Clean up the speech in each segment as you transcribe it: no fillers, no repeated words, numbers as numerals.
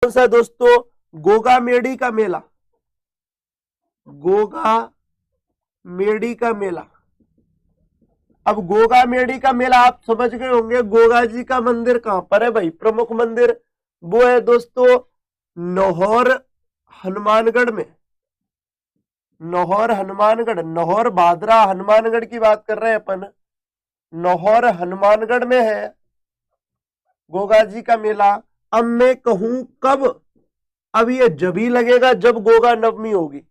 कौन सा है दोस्तों? गोगा मेडी का मेला। गोगा मेडी का मेला। अब गोगा मेडी का मेला आप समझ गए होंगे। गोगा जी का मंदिर कहां पर है भाई? प्रमुख मंदिर वो है दोस्तों नौहर हनुमानगढ़ में। नौहर हनुमानगढ़, नौहर भादरा हनुमानगढ़ की बात कर रहे हैं अपन। नौहर हनुमानगढ़ में है गोगा जी का मेला। अब मैं कहूं कब? अब ये जभी लगेगा जब गोगा नवमी होगी।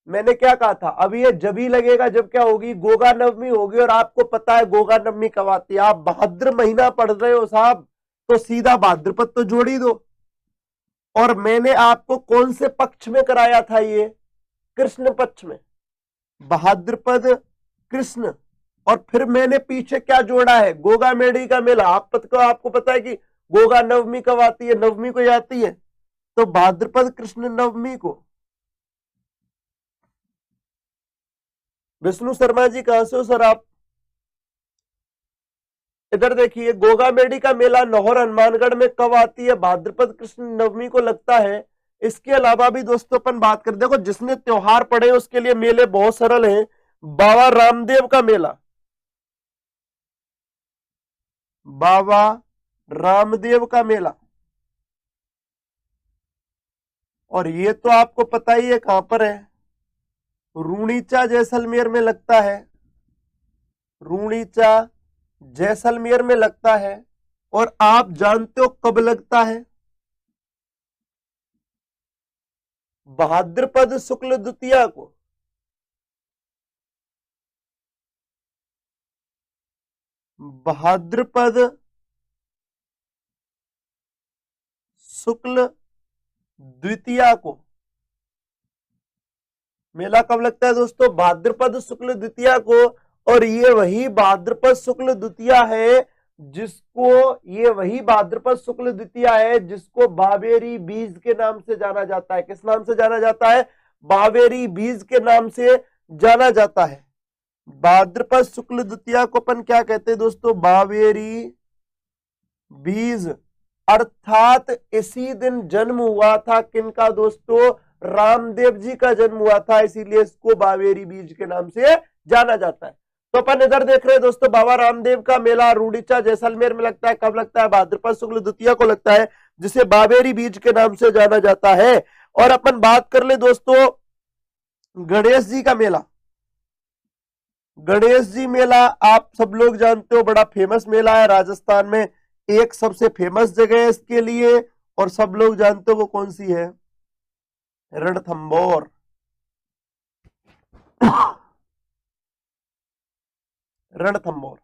मैंने क्या कहा था? अब ये जभी लगेगा जब क्या होगी? गोगा नवमी होगी। और आपको पता है गोगा नवमी कब आती है? आप भाद्र महीना पढ़ रहे हो साहब, तो सीधा भाद्रपद तो जोड़ ही दो। और मैंने आपको कौन से पक्ष में कराया था? ये कृष्ण पक्ष में, भाद्रपद कृष्ण। और फिर मैंने पीछे क्या जोड़ा है? गोगा मेडी का मेला। आपको पता है कि गोगा नवमी कब आती है? नवमी को आती है, तो भाद्रपद कृष्ण नवमी को। विष्णु शर्मा जी कहां से हो सर आप? इधर देखिए, गोगा मेडी का मेला नौहर हनुमानगढ़ में कब आती है? भाद्रपद कृष्ण नवमी को लगता है। इसके अलावा भी दोस्तों अपन बात कर, देखो जिसने त्योहार पढ़े उसके लिए मेले बहुत सरल हैं। बाबा रामदेव का मेला, बाबा रामदेव का मेला। और ये तो आपको पता ही है कहां पर है? रूणीचा जैसलमेर में लगता है। रूणीचा जैसलमेर में लगता है। और आप जानते हो कब लगता है? भाद्रपद शुक्ल द्वितीया को। भाद्रपद शुक्ल द्वितीया को मेला कब लगता है दोस्तों? भाद्रपद शुक्ल द्वितीया को। और ये वही भाद्रपद शुक्ल द्वितीया है जिसको, ये वही भाद्रपद शुक्ल द्वितीया है जिसको बावेरी बीज के नाम से जाना जाता है। किस नाम से जाना जाता है? बावेरी बीज के नाम से जाना जाता है। भाद्रपद शुक्ल द्वितीया को अपन क्या कहते हैं दोस्तों? बावेरी बीज। अर्थात इसी दिन जन्म हुआ था किनका दोस्तों? रामदेव जी का जन्म हुआ था, इसीलिए इसको बावेरी बीज के नाम से जाना जाता है। तो अपन इधर देख रहे हैं दोस्तों, बाबा रामदेव का मेला रूडीचा जैसलमेर में लगता है। कब लगता है? भाद्रपद शुक्ल द्वितीया को लगता है, जिसे बावेरी बीज के नाम से जाना जाता है। और अपन बात कर ले दोस्तों गणेश जी का मेला। गणेश जी मेला आप सब लोग जानते हो, बड़ा फेमस मेला है राजस्थान में। एक सबसे फेमस जगह है इसके लिए, और सब लोग जानते हो वो कौन सी है? रणथंभौर। रणथंभौर।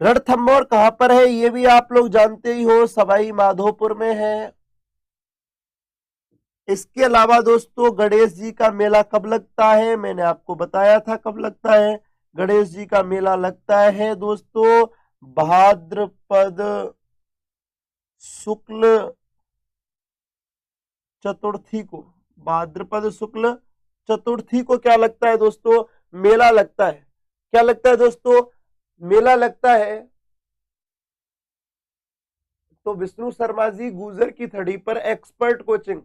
रणथंभौर कहां पर है ये भी आप लोग जानते ही हो, सवाई माधोपुर में है। इसके अलावा दोस्तों गणेश जी का मेला कब लगता है? मैंने आपको बताया था कब लगता है। गणेश जी का मेला लगता है दोस्तों भाद्रपद शुक्ल चतुर्थी को। भाद्रपद शुक्ल चतुर्थी को क्या लगता है दोस्तों? मेला लगता है। क्या लगता है दोस्तों? मेला लगता है। तो विष्णु शर्मा जी गुजर की थड़ी पर एक्सपर्ट कोचिंग,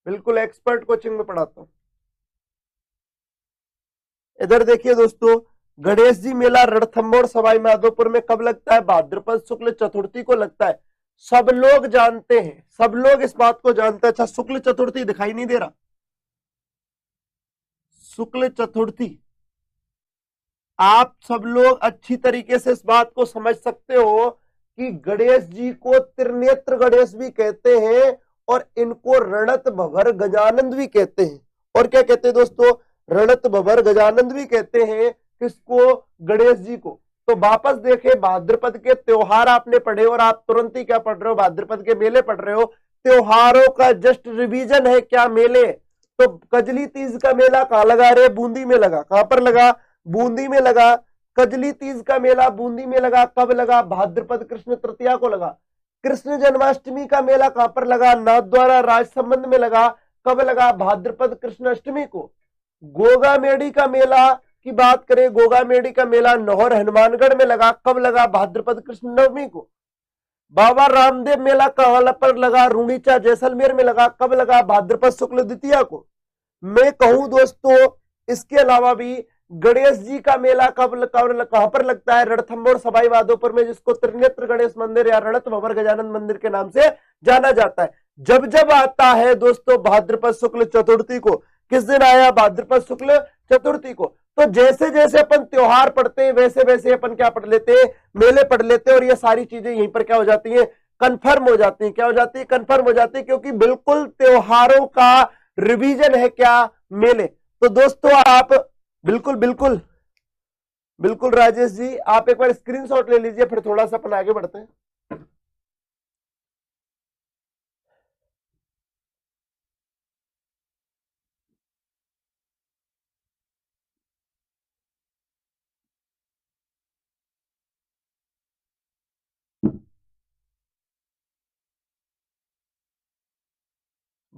बिल्कुल एक्सपर्ट कोचिंग में पढ़ाता हूं। इधर देखिए दोस्तों, गणेश जी मेला रणथंभौर सवाई माधोपुर में कब लगता है? भाद्रपद शुक्ल चतुर्थी को लगता है। सब लोग जानते हैं, सब लोग इस बात को जानते हैं। अच्छा, शुक्ल चतुर्थी दिखाई नहीं दे रहा? शुक्ल चतुर्थी आप सब लोग अच्छी तरीके से इस बात को समझ सकते हो कि गणेश जी को त्रिनेत्र गणेश भी कहते हैं, और इनको रणत भवर गजानंद भी कहते हैं। और क्या कहते हैं दोस्तों? रणत भवर गजानंद भी कहते हैं। किसको? गणेश जी को। तो वापस देखे, भाद्रपद के त्योहार आपने पढ़े और आप तुरंत ही क्या पढ़ रहे हो? भाद्रपद के मेले पढ़ रहे हो। त्योहारों का जस्ट रिवीजन है क्या? मेले। तो कजली तीज का मेला कहां लगा? रे बूंदी में लगा। कहां पर लगा? बूंदी में लगा। कजली तीज का मेला बूंदी में लगा। कब लगा? भाद्रपद कृष्ण तृतीया को लगा। कृष्ण जन्माष्टमी का मेला कहां पर लगा? नाथद्वारा राजसंबंध में लगा। कब लगा? भाद्रपद कृष्ण अष्टमी को। गोगा मेडी का मेला की बात करें, गोगा मेडी का मेला नौहर हनुमानगढ़ में लगा। कब लगा? भाद्रपद कृष्ण नवमी को। बाबा रामदेव मेला कहां पर लगा? रुणीचा जैसलमेर में लगा। कब लगा? भाद्रपद शुक्ल द्वितीया को। मैं कहूं दोस्तों इसके अलावा भी गणेश जी का मेला कहां पर लगता है? रणथंभौर सवाई माधोपुर में, जिसको त्रिनेत्र गणेश मंदिर या रणत भंवर गजानन मंदिर के नाम से जाना जाता है। जब जब आता है दोस्तों भाद्रपद शुक्ल चतुर्थी को। किस दिन आया? भाद्रपद शुक्ल चतुर्थी को। तो जैसे जैसे अपन त्योहार पढ़ते हैं वैसे वैसे अपन क्या पढ़ लेते हैं? मेले पढ़ लेते हैं, और ये सारी चीजें यहीं पर क्या हो जाती हैं? कंफर्म हो जाती है। क्या हो जाती है? कंफर्म हो जाती है, क्योंकि बिल्कुल त्योहारों का रिवीजन है क्या? मेले। तो दोस्तों आप बिल्कुल बिल्कुल बिल्कुल राजेश जी, आप एक बार स्क्रीनशॉट ले लीजिए, फिर थोड़ा सा अपन आगे बढ़ते हैं।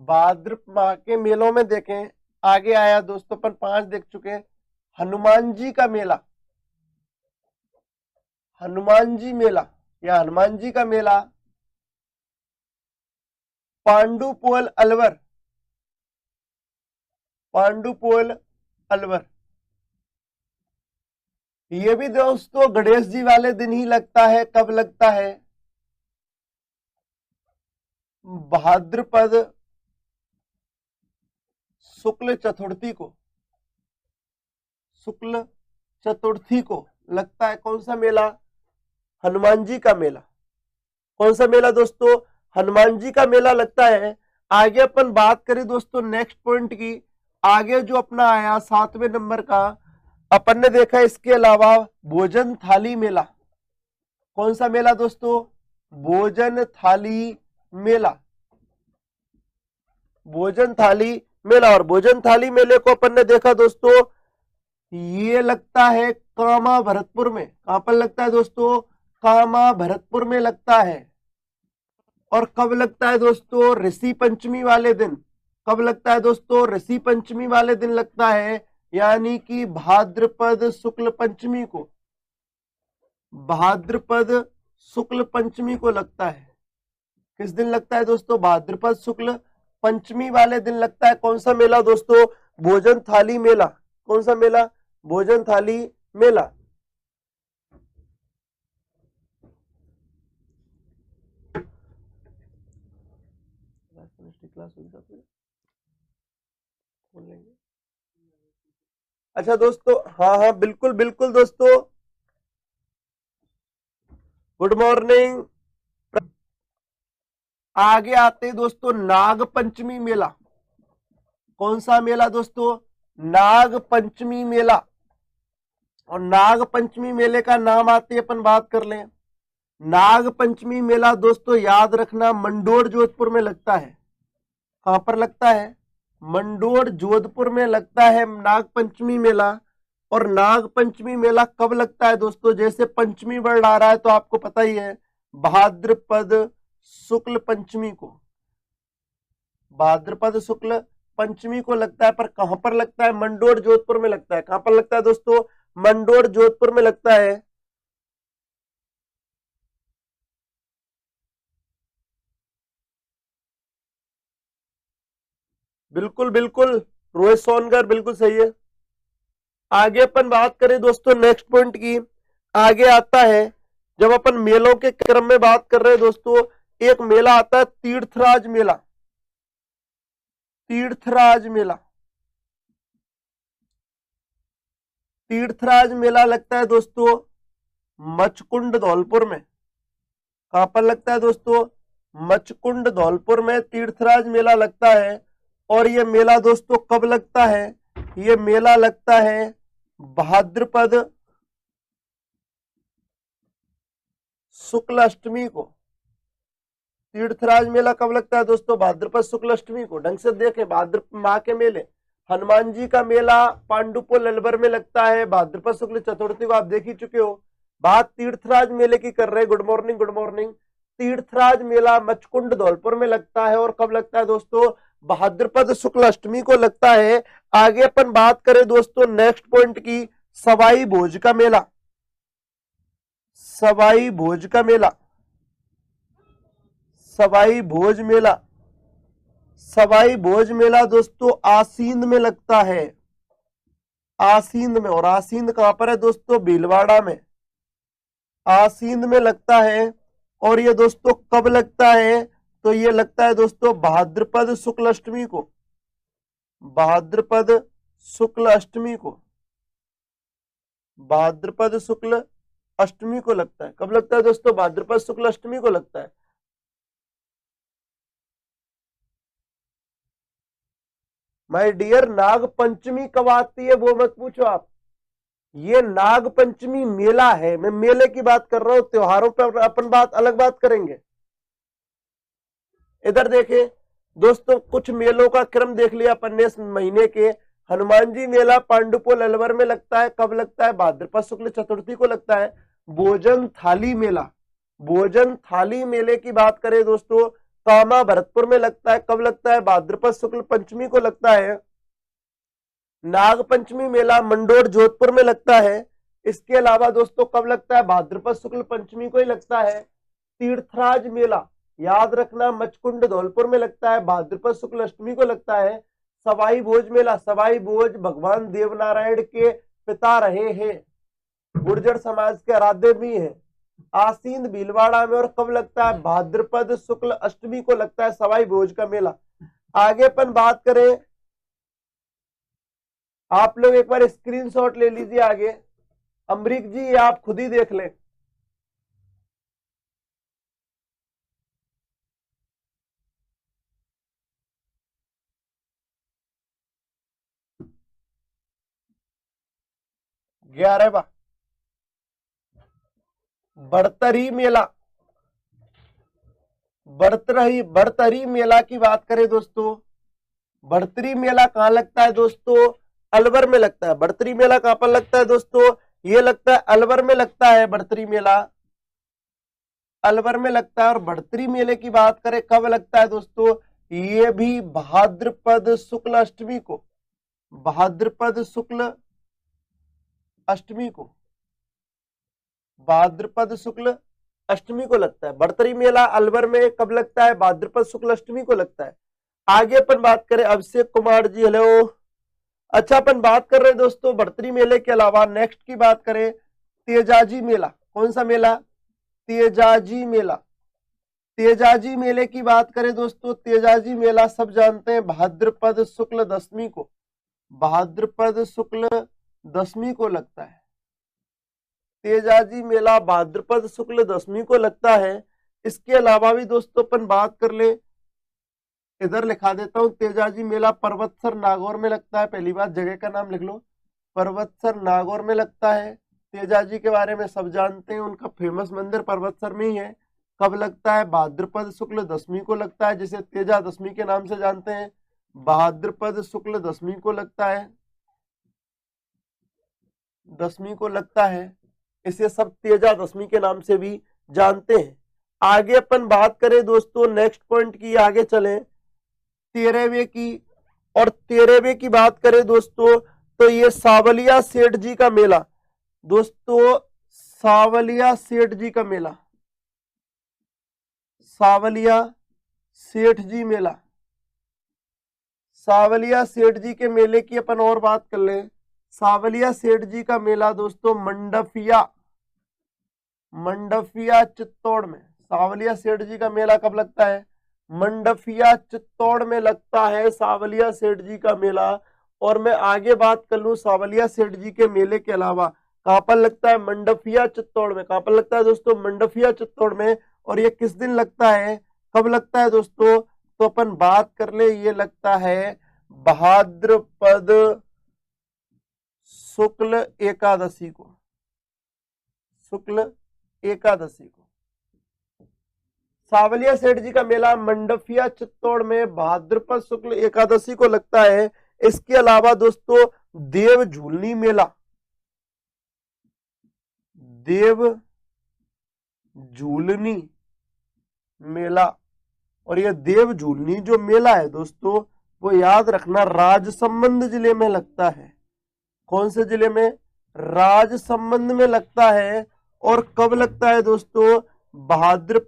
भाद्रपद माह के मेलों में देखें, आगे आया दोस्तों, अपन 5 देख चुके हैं। हनुमान जी का मेला, हनुमान जी मेला या हनुमान जी का मेला पांडुपोल अलवर, पांडुपोल अलवर। ये भी दोस्तों गणेश जी वाले दिन ही लगता है। कब लगता है? भाद्रपद शुक्ल चतुर्थी को, शुक्ल चतुर्थी को लगता है। कौन सा मेला? हनुमान जी का मेला। कौन सा मेला दोस्तों? हनुमान जी का मेला लगता है। आगे अपन बात करें दोस्तों नेक्स्ट पॉइंट की, आगे जो अपना आया 7वें नंबर का, अपन ने देखा इसके अलावा भोजन थाली मेला। कौन सा मेला दोस्तों? भोजन थाली मेला, भोजन थाली मेला। और भोजन थाली मेले को अपन ने देखा दोस्तों, ये लगता है कामा भरतपुर में। कहां पर लगता है दोस्तों? कामा भरतपुर में लगता है। और कब लगता है दोस्तों? ऋषि पंचमी वाले दिन। कब लगता है दोस्तों? ऋषि पंचमी वाले दिन लगता है, यानी कि भाद्रपद शुक्ल पंचमी को, भाद्रपद शुक्ल पंचमी को लगता है। किस दिन लगता है दोस्तों? भाद्रपद शुक्ल पंचमी वाले दिन लगता है। कौन सा मेला दोस्तों? भोजन थाली मेला। कौन सा मेला? भोजन थाली मेला। अच्छा दोस्तों, हाँ हाँ बिल्कुल बिल्कुल दोस्तों, गुड मॉर्निंग। आगे आते हैं दोस्तों नाग पंचमी मेला। कौन सा मेला दोस्तों? नाग पंचमी मेला। और नाग पंचमी मेले का नाम आते ही अपन बात कर लें। नाग पंचमी मेला दोस्तों याद रखना मंडोर जोधपुर में लगता है। कहां पर लगता है? मंडोर जोधपुर में लगता है नाग पंचमी मेला। और नाग पंचमी मेला कब लगता है दोस्तों? जैसे पंचमी वर्ड आ रहा है तो आपको पता ही है, भाद्रपद शुक्ल पंचमी को, भाद्रपद शुक्ल पंचमी को लगता है। पर कहां पर लगता है? मंडोर जोधपुर में लगता है। कहां पर लगता है दोस्तों? मंडोर जोधपुर में लगता है। बिल्कुल बिल्कुल रोहित सोनकर, बिल्कुल सही है। आगे अपन बात करें दोस्तों नेक्स्ट पॉइंट की, आगे आता है, जब अपन मेलों के क्रम में बात कर रहे हैं दोस्तों, एक मेला आता है तीर्थराज मेला। तीर्थराज मेला, तीर्थराज मेला लगता है दोस्तों मचकुंड धौलपुर में। कहां पर लगता है दोस्तों? मचकुंड धौलपुर में तीर्थराज मेला लगता है। और यह मेला दोस्तों कब लगता है? यह मेला लगता है भाद्रपद शुक्ल अष्टमी को। तीर्थराज मेला कब लगता है दोस्तों? भाद्रपद शुक्ल अष्टमी को। ढंग से देखें, भाद्रपद माह के मेले, हनुमान जी का मेला पांडुपुल अलवर में लगता है भाद्रपद शुक्ल चतुर्थी को, आप देख ही चुके हो। बात तीर्थराज मेले की कर रहे हैं। Good morning good morning. Tirthraj मेला मचकुंड धौलपुर में लगता है। और कब लगता है दोस्तों? भाद्रपद शुक्ल अष्टमी को लगता है। आगे अपन बात करें दोस्तों नेक्स्ट पॉइंट की, सवाई भोज का मेला। सवाई भोज का मेला, सवाई भोज मेला, सवाई भोज मेला दोस्तों आसीन में लगता है, आसीन में। और आसीन कहां पर है दोस्तों? भीलवाड़ा में, आसीन में लगता है। और ये दोस्तों कब लगता है? तो ये लगता है दोस्तों भाद्रपद शुक्ल अष्टमी को, भाद्रपद शुक्ल अष्टमी को, भाद्रपद शुक्ल अष्टमी को लगता है। कब लगता है दोस्तों? भाद्रपद शुक्ल अष्टमी को लगता है। माय डियर, नाग पंचमी कब आती है वो मत पूछो आप, ये नाग पंचमी मेला है। मैं मेले की बात कर रहा हूं, त्योहारों पर अपन बात अलग बात करेंगे। इधर देखें दोस्तों, कुछ मेलों का क्रम देख लिया अपन ने इस महीने के। हनुमान जी मेला पांडुपोल अलवर में लगता है। कब लगता है? भाद्रपद शुक्ल चतुर्थी को लगता है। भोजन थाली मेला, भोजन थाली मेले की बात करें दोस्तों, कामा भरतपुर में लगता है। कब लगता है? भाद्रपद शुक्ल पंचमी को लगता है। नाग पंचमी मेला मंडोर जोधपुर में लगता है। इसके अलावा दोस्तों कब लगता है? भाद्रपद शुक्ल पंचमी को ही लगता है। तीर्थराज मेला याद रखना मचकुंड धौलपुर में लगता है, भाद्रपद शुक्ल अष्टमी को लगता है। सवाई भोज मेला, सवाई भोज भगवान देवनारायण के पिता रहे हैं, गुर्जर समाज के आराध्य भी हैं, आसीन भीलवाड़ा में। और कब लगता है? भाद्रपद शुक्ल अष्टमी को लगता है सवाई भोज का मेला। आगे अपन बात करें, आप लोग एक बार स्क्रीनशॉट ले लीजिए आगे। अमरीक जी आप खुद ही देख लें। ग्यारहवां बड़तरी मेला, बड़तरी मेला की बात करें दोस्तों, बड़तरी मेला कहां लगता है दोस्तों? अलवर में लगता है। बड़तरी मेला कहां पर लगता है दोस्तों? ये लगता है अलवर में लगता है, बड़तरी मेला अलवर में लगता है। और बड़तरी मेले की बात करें कब लगता है दोस्तों? ये भी भाद्रपद शुक्ल अष्टमी को, भाद्रपद शुक्ल अष्टमी को, भाद्रपद शुक्ल अष्टमी को लगता है। बड़तरी मेला अलवर में कब लगता है? भाद्रपद शुक्ल अष्टमी को लगता है। आगे अपन बात करें, अभिषेक कुमार जी हेलो। अच्छा अपन बात कर रहे हैं दोस्तों बड़तरी मेले के अलावा, नेक्स्ट की बात करें तेजाजी मेला। कौन सा मेला? तेजाजी मेला। तेजाजी मेले की बात करें दोस्तों, तेजाजी मेला सब जानते हैं भाद्रपद शुक्ल दशमी को, भाद्रपद शुक्ल दशमी को लगता है। तेजाजी मेला भाद्रपद शुक्ल दशमी को लगता है। इसके अलावा भी दोस्तों अपन बात कर ले, इधर लिखा देता हूं, तेजाजी मेला पर्वतसर नागौर में लगता है। पहली बात जगह का नाम लिख लो, पर्वतसर नागौर में लगता है। तेजाजी के बारे में सब जानते हैं, उनका फेमस मंदिर पर्वतसर में ही है। कब लगता है? भाद्रपद शुक्ल दशमी को लगता है, जिसे तेजा दशमी के नाम से जानते हैं। भाद्रपद शुक्ल दशमी को लगता है, दशमी को लगता है। इसे सब तेजा दशमी के नाम से भी जानते हैं। आगे अपन बात करें दोस्तों नेक्स्ट पॉइंट की, आगे चलें 13वें की। और 13वें की बात करें दोस्तों तो ये सावलिया सेठ जी का मेला दोस्तों, सावलिया सेठ जी का मेला, सावलिया सेठ जी मेला, सावलिया सेठ जी के मेले की अपन और बात कर ले। सावलिया सेठ जी का मेला दोस्तों मंडफिया, मंडफिया चित्तौड़ में। सावलिया सेठ जी का मेला कब लगता है? मंडफिया चित्तौड़ में लगता है सावलिया सेठ जी का मेला। और मैं आगे बात कर लूं सावलिया सेठ जी के मेले के अलावा कहां पर लगता है? मंडफिया चित्तौड़ में। कहां पर लगता है दोस्तों? मंडफिया चित्तौड़ में। और ये किस दिन लगता है? कब लगता है दोस्तों? तो अपन बात कर ले, ये लगता है भाद्रपद शुक्ल एकादशी को, शुक्ल एकादशी को। सावलिया सेठ जी का मेला मंडफिया चित्तौड़ में भाद्रपद शुक्ल एकादशी को लगता है। इसके अलावा दोस्तों देव झूलनी मेला, देव झूलनी मेला। और यह देव झूलनी जो मेला है दोस्तों वो याद रखना राजसमंद जिले में लगता है। कौन से जिले में? राजसमंद में लगता है। और कब लगता है दोस्तों? भाद्रपद